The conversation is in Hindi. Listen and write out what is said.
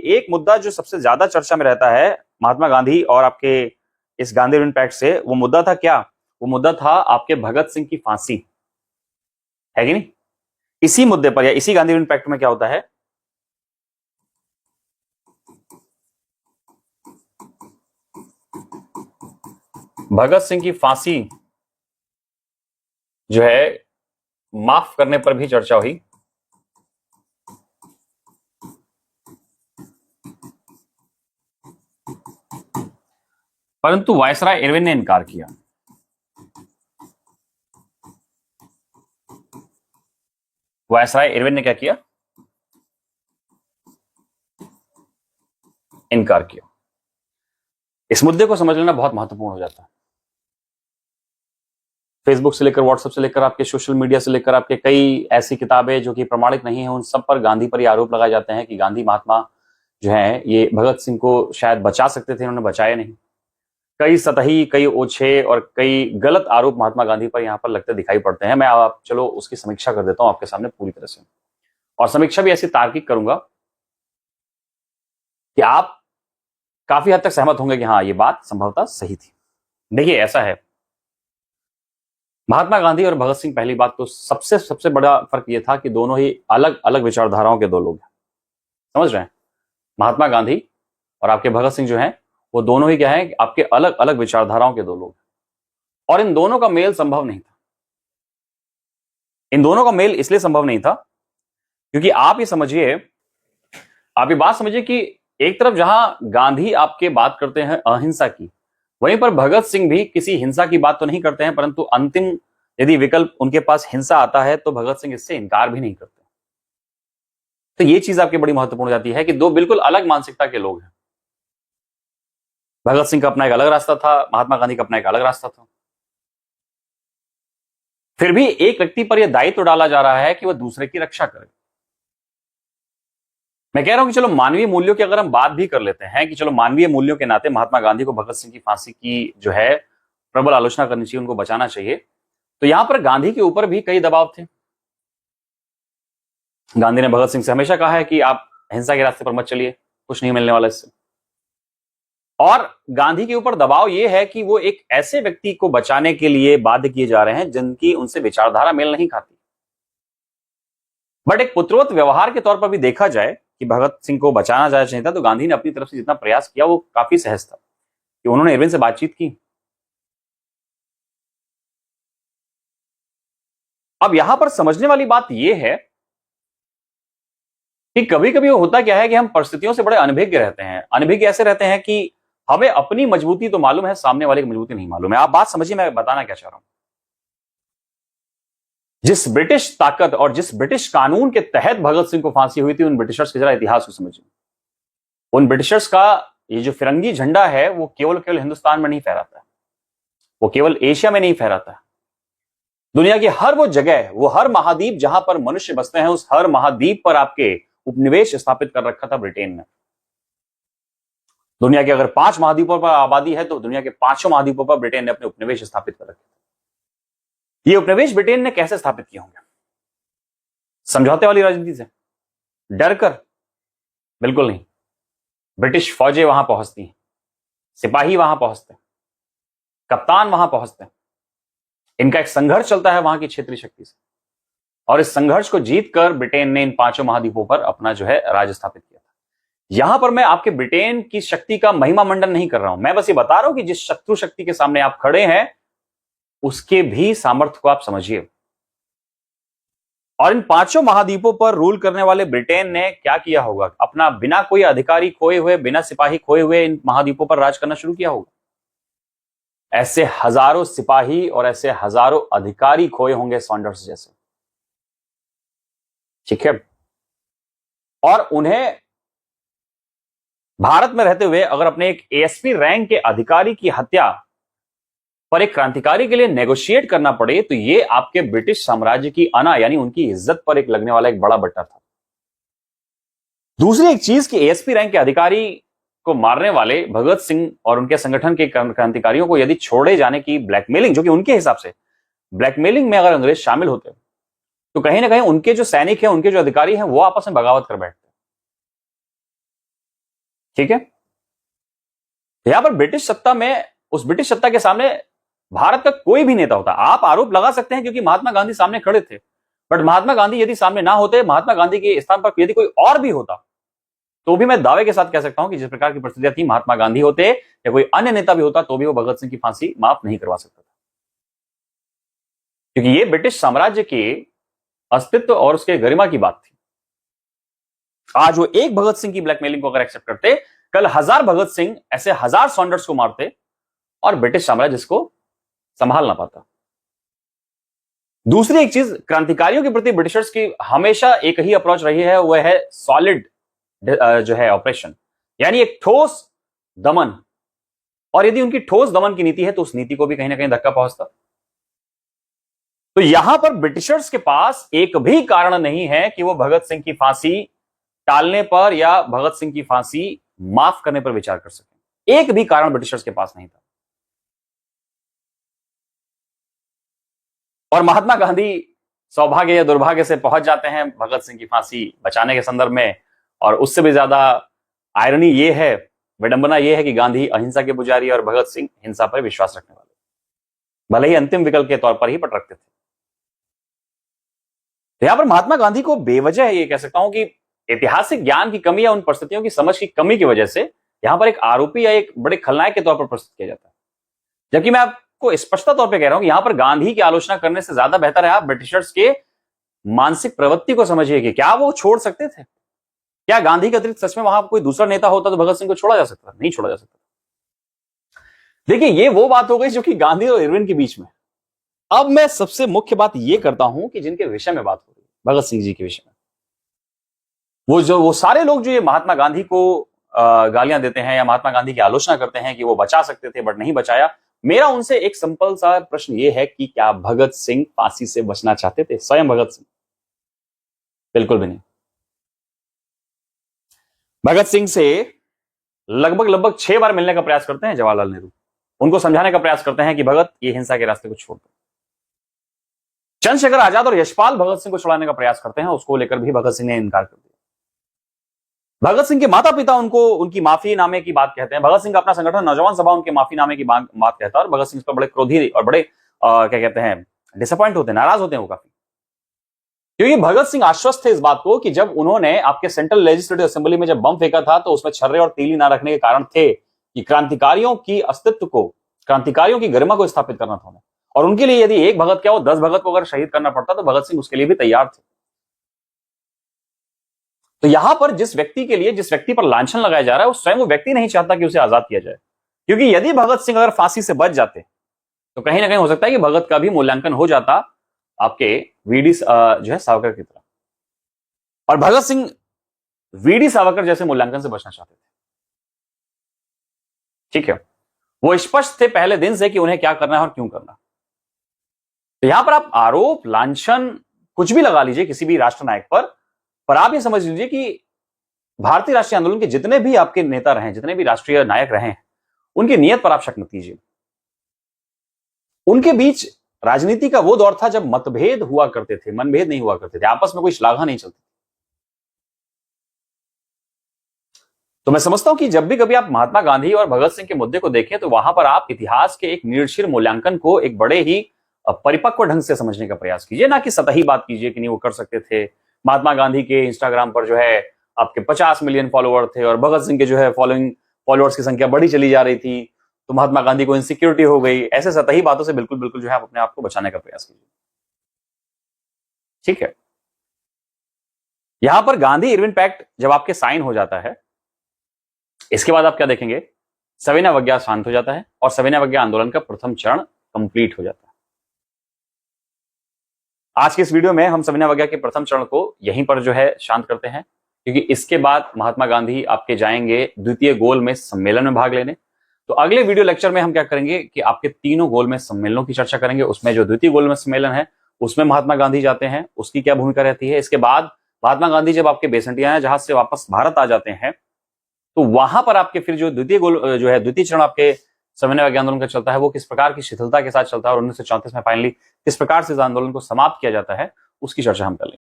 एक मुद्दा जो सबसे ज्यादा चर्चा में रहता है महात्मा गांधी और आपके इस गांधी इरविन पैक्ट से, वो मुद्दा था क्या? वो मुद्दा था आपके भगत सिंह की फांसी, है कि नहीं? इसी मुद्दे पर या इसी गांधी इरविन पैक्ट में क्या होता है, भगत सिंह की फांसी जो है माफ करने पर भी चर्चा हुई। परंतु वायसराय इरविन ने इनकार किया। वायसराय इरविन ने क्या किया? इनकार किया। इस मुद्दे को समझ लेना बहुत महत्वपूर्ण हो जाता है। फेसबुक से लेकर, व्हाट्सएप से लेकर, आपके सोशल मीडिया से लेकर आपके कई ऐसी किताबें जो कि प्रमाणित नहीं है, उन सब पर गांधी पर ये आरोप लगाए जाते हैं कि गांधी महात्मा जो है ये भगत सिंह को शायद बचा सकते थे, उन्होंने बचाया नहीं। कई सतही, कई ओछे और कई गलत आरोप महात्मा गांधी पर यहां पर लगते दिखाई पड़ते हैं। मैं आप चलो उसकी समीक्षा कर देता हूं आपके सामने पूरी तरह से, और समीक्षा भी ऐसी तार्किक करूंगा कि आप काफी हद तक सहमत होंगे कि हाँ ये बात संभवतः सही थी। देखिए ऐसा है, महात्मा गांधी और भगत सिंह, पहली बात तो सबसे बड़ा फर्क यह था कि दोनों ही अलग अलग विचारधाराओं के दो लोग हैं। समझ रहे हैं? महात्मा गांधी और आपके भगत सिंह जो हैं वो दोनों ही क्या है, आपके अलग अलग विचारधाराओं के दो लोग हैं, और इन दोनों का मेल संभव नहीं था। इन दोनों का मेल इसलिए संभव नहीं था क्योंकि आप ये समझिए, आप ये बात समझिए कि एक तरफ जहां गांधी आपके बात करते हैं अहिंसा की, वहीं पर भगत सिंह भी किसी हिंसा की बात तो नहीं करते हैं, परंतु अंतिम यदि विकल्प उनके पास हिंसा आता है तो भगत सिंह इससे इनकार भी नहीं करते। तो ये चीज आपकी बड़ी महत्वपूर्ण हो जाती है कि दो बिल्कुल अलग मानसिकता के लोग हैं। भगत सिंह का अपना एक अलग रास्ता था, महात्मा गांधी का अपना एक अलग रास्ता था। फिर भी एक व्यक्ति पर यह दायित्व डाला जा रहा है कि वह दूसरे की रक्षा करे। मैं कह रहा हूं कि चलो मानवीय मूल्यों की अगर हम बात भी कर लेते हैं कि चलो मानवीय मूल्यों के नाते महात्मा गांधी को भगत सिंह की फांसी की जो है प्रबल आलोचना करनी चाहिए, उनको बचाना चाहिए, तो यहां पर गांधी के ऊपर भी कई दबाव थे। गांधी ने भगत सिंह से हमेशा कहा है कि आप हिंसा के रास्ते पर मत चलिए, कुछ नहीं मिलने वाला इससे। और गांधी के ऊपर दबाव यह है कि वो एक ऐसे व्यक्ति को बचाने के लिए बाध्य किए जा रहे हैं जिनकी उनसे विचारधारा मेल नहीं खाती। बट एक पुत्रवत व्यवहार के तौर पर भी देखा जाए कि भगत सिंह को बचाना जाना चाहिए था, तो गांधी ने अपनी तरफ से जितना प्रयास किया वो काफी सहज था कि उन्होंने इरविन से बातचीत की। अब यहां पर समझने वाली बात यह है कि कभी कभी होता क्या है कि हम परिस्थितियों से बड़े अनभिज्ञ रहते हैं। अनभिज्ञ ऐसे रहते हैं कि हमें अपनी मजबूती तो मालूम है, सामने वाले की मजबूती नहीं मालूम है। आप बात समझिए, मैं बताना क्या चाह रहा हूं। जिस ब्रिटिश ताकत और जिस ब्रिटिश कानून के तहत भगत सिंह को फांसी हुई थी, उन ब्रिटिशर्स के जरा इतिहास को समझिए। उन ब्रिटिशर्स का ये जो फिरंगी झंडा है वो केवल हिंदुस्तान में नहीं फहराता है, वो केवल एशिया में नहीं फहराता है। दुनिया की हर वो जगह, वो हर महाद्वीप जहां पर मनुष्य बसते हैं, उस हर महाद्वीप पर आपके उपनिवेश स्थापित कर रखा था ब्रिटेन ने। दुनिया के अगर 5 महाद्वीपों पर आबादी है तो दुनिया के 5 महाद्वीपों पर ब्रिटेन ने अपने उपनिवेश स्थापित कर रखे। ये उपनिवेश ब्रिटेन ने कैसे स्थापित किए होंगे? समझौते वाली राजनीति से? डर कर? बिल्कुल नहीं। ब्रिटिश फौजें वहां पहुंचती हैं, सिपाही वहां पहुंचते हैं, कप्तान वहां पहुंचते हैं, इनका एक संघर्ष चलता है वहां की क्षेत्रीय शक्ति से, और इस संघर्ष को जीतकर ब्रिटेन ने इन 5 महाद्वीपों पर अपना जो है राज स्थापित किया था। यहां पर मैं आपके ब्रिटेन की शक्ति का महिमा मंडन नहीं कर रहा हूं, मैं बस ये बता रहा हूं कि जिस शत्रु शक्ति के सामने आप खड़े हैं उसके भी सामर्थ्य को आप समझिए। और इन 5 महाद्वीपों पर रूल करने वाले ब्रिटेन ने क्या किया होगा? अपना बिना कोई अधिकारी खोए हुए, बिना सिपाही खोए हुए इन महाद्वीपों पर राज करना शुरू किया होगा। ऐसे हजारों सिपाही और ऐसे हजारों अधिकारी खोए होंगे सॉन्डर्स जैसे, ठीक है। और उन्हें भारत में रहते हुए अगर अपने एक एएसपी रैंक के अधिकारी की हत्या पर एक क्रांतिकारी के लिए नेगोशिएट करना पड़े, तो यह आपके ब्रिटिश साम्राज्य की अना यानी उनकी इज्जत पर एक लगने वाला एक बड़ा बट्टा था। दूसरी एक चीज कि एएसपी रैंक के अधिकारी को मारने वाले भगत सिंह और उनके संगठन के क्रांतिकारियों को यदि छोड़े जाने की ब्लैकमेलिंग, जो कि उनके हिसाब से ब्लैकमेलिंग में अगर अंग्रेज शामिल होते तो कहीं ना कहीं उनके जो सैनिक हैं, उनके जो अधिकारी हैं, वो आपस में बगावत कर बैठते। ठीक है, यहां पर ब्रिटिश सत्ता में, उस ब्रिटिश सत्ता के सामने भारत का कोई भी नेता होता, आप आरोप लगा सकते हैं क्योंकि महात्मा गांधी सामने खड़े थे, बट महात्मा गांधी यदि सामने ना होते, महात्मा गांधी के स्थान पर यदि कोई और भी होता, तो भी मैं दावे के साथ कह सकता हूं कि जिस प्रकार की परिस्थितियां थी, महात्मा गांधी होते या कोई अन्य नेता भी होता, तो भी वो भगत सिंह की फांसी माफ नहीं करवा सकता था, क्योंकि ये ब्रिटिश साम्राज्य के अस्तित्व और उसके गरिमा की बात थी। आज वो एक भगत सिंह की ब्लैकमेलिंग को अगर एक्सेप्ट करते, कल 1000 भगत सिंह ऐसे 1000 सॉन्डर्स को मारते और ब्रिटिश साम्राज्य इसको संभाल ना पाता। दूसरी एक चीज, क्रांतिकारियों के प्रति ब्रिटिशर्स की हमेशा एक ही अप्रोच रही है, वह है सॉलिड जो है ऑपरेशन, यानी एक ठोस दमन, और यदि उनकी ठोस दमन की नीति है तो उस नीति को भी कहीं ना कहीं धक्का पहुंचता। तो यहां पर ब्रिटिशर्स के पास एक भी कारण नहीं है कि वो भगत सिंह की फांसी टालने पर या भगत सिंह की फांसी माफ करने पर विचार कर सके, एक भी कारण ब्रिटिशर्स के पास नहीं था। और महात्मा गांधी सौभाग्य या दुर्भाग्य से पहुंच जाते हैं भगत सिंह की फांसी बचाने के संदर्भ में, और उससे भी ज्यादा आयरनी ये है, विडंबना ये है कि गांधी अहिंसा के पुजारी और भगत सिंह हिंसा पर विश्वास रखने वाले, भले ही अंतिम विकल्प के तौर पर ही पट रखते थे। तो यहां पर महात्मा गांधी को बेवजह ये कह सकता हूं कि ऐतिहासिक ज्ञान की कमी या उन परिस्थितियों की समझ की कमी की वजह से यहां पर एक आरोपी या एक बड़े खलनायक के तौर पर प्रस्तुत किया जाता है, जबकि मैं आपको स्पष्टता तौर पर कह रहा हूं कि यहां पर गांधी की आलोचना करने से ज्यादा बेहतर है आप ब्रिटिशर्स के मानसिक प्रवृत्ति को समझिए कि क्या वो छोड़ सकते थे, क्या गांधी के अतिरिक्त सच में वहां कोई दूसरा नेता होता तो भगत सिंह को छोड़ा जा सकता? नहीं छोड़ा जा सकता। देखिए, ये वो बात हो गई जो कि गांधी और इरविन के बीच में। अब मैं सबसे मुख्य बात ये करता हूं कि जिनके विषय में बात हो रही है, भगत सिंह जी के विषय में, वो सारे लोग जो ये महात्मा गांधी को गालियां देते हैं या महात्मा गांधी की आलोचना करते हैं कि वो बचा सकते थे बट नहीं बचाया, मेरा उनसे एक सिंपल सा प्रश्न ये है कि क्या भगत सिंह फांसी से बचना चाहते थे? स्वयं भगत सिंह? बिल्कुल भी नहीं। भगत सिंह से लगभग 6 बार मिलने का प्रयास करते हैं जवाहरलाल नेहरू, उनको समझाने का प्रयास करते हैं कि भगत ये हिंसा के रास्ते को छोड़ दो। चंद्रशेखर आजाद और यशपाल भगत सिंह को छुड़ाने का प्रयास करते हैं, उसको लेकर भी भगत सिंह ने इनकार कर दिया। भगत सिंह के माता पिता उनको उनकी माफीनामे की बात कहते हैं, भगत सिंह का अपना संगठन नौजवान सभा उनके माफीनामे की बात कहता है, और भगत सिंह इस पर बड़े क्रोधी और बड़े क्या कहते हैं, डिसअपॉइंट होते हैं, नाराज होते हैं वो काफी, क्योंकि भगत सिंह आश्वस्त थे इस बात को कि जब उन्होंने आपके सेंट्रल लेजिस्लेटिव असेंबली में जब बम फेंका था तो उसमें छर्रे और तीली ना रखने के कारण थे कि क्रांतिकारियों की अस्तित्व को, क्रांतिकारियों की गरिमा को स्थापित करना था उन्हें, और उनके लिए यदि एक भगत क्या हो 10 भगत को अगर शहीद करना पड़ता तो भगत सिंह उसके लिए भी तैयार थे। तो यहां पर जिस व्यक्ति के लिए, जिस व्यक्ति पर लांछन लगाया जा रहा है, वो स्वयं वो व्यक्ति नहीं चाहता कि उसे आजाद किया जाए, क्योंकि यदि भगत सिंह अगर फांसी से बच जाते तो कहीं ना कहीं हो सकता है कि भगत का भी मूल्यांकन हो जाता आपके वीडी जो है सावरकर की तरह, और भगत सिंह वीडी सावरकर जैसे मूल्यांकन से बचना चाहते थे। ठीक है, वो स्पष्ट थे पहले दिन से कि उन्हें क्या करना है और क्यों करना। तो यहां पर आप आरोप, लांछन कुछ भी लगा लीजिए किसी भी राष्ट्र नायक पर आप ये समझ लीजिए कि भारतीय राष्ट्रीय आंदोलन के जितने भी आपके नेता रहे, जितने भी राष्ट्रीय नायक रहे, उनकी नीयत पर आप शक मत कीजिए। उनके बीच राजनीति का वो दौर था जब मतभेद हुआ करते थे, मनभेद नहीं हुआ करते थे, आपस में कोई श्लाघा नहीं चलती। तो मैं समझता हूं कि जब भी कभी आप महात्मा गांधी और भगत सिंह के मुद्दे को देखें तो वहां पर आप इतिहास के एक निरक्षीर मूल्यांकन को एक बड़े ही परिपक्व ढंग से समझने का प्रयास कीजिए, ना कि सतही बात कीजिए कि नहीं वो कर सकते थे। महात्मा गांधी के इंस्टाग्राम पर जो है आपके 50 मिलियन फॉलोअर थे और भगत सिंह के जो है फॉलोअर्स की संख्या बढ़ी चली जा रही थी, तो महात्मा गांधी को इनसिक्योरिटी हो गई। ऐसे सतही बातों से बिल्कुल जो है आप अपने आप को बचाने का प्रयास कीजिए। ठीक है, यहां पर गांधी इरविन पैक्ट जब आपके साइन हो जाता है, इसके बाद आप क्या देखेंगे, सविनय अवज्ञा शांत हो जाता है और सविनय अवज्ञा आंदोलन का प्रथम चरण कंप्लीट हो जाता है। आज के इस वीडियो में हम सविनय अवज्ञा के प्रथम चरण को यहीं पर जो है शांत करते हैं, क्योंकि इसके बाद महात्मा गांधी आपके जाएंगे द्वितीय गोलमेज सम्मेलन में भाग लेने। तो अगले वीडियो लेक्चर में हम क्या करेंगे कि आपके तीनों गोलमेज सम्मेलनों की चर्चा करेंगे। उसमें जो द्वितीय गोलमेज सम्मेलन है उसमें महात्मा गांधी जाते हैं, उसकी क्या भूमिका रहती है। इसके बाद महात्मा गांधी जब आपके बेसंटियाना जहाज से वापस भारत आ जाते हैं तो वहां पर आपके फिर जो द्वितीय चरण आपके सविनय अवज्ञा आंदोलन का चलता है, वो किस प्रकार की शिथिलता के साथ चलता है और 1934 में फाइनली किस प्रकार से इस आंदोलन को समाप्त किया जाता है, उसकी चर्चा हम कर लेंगे।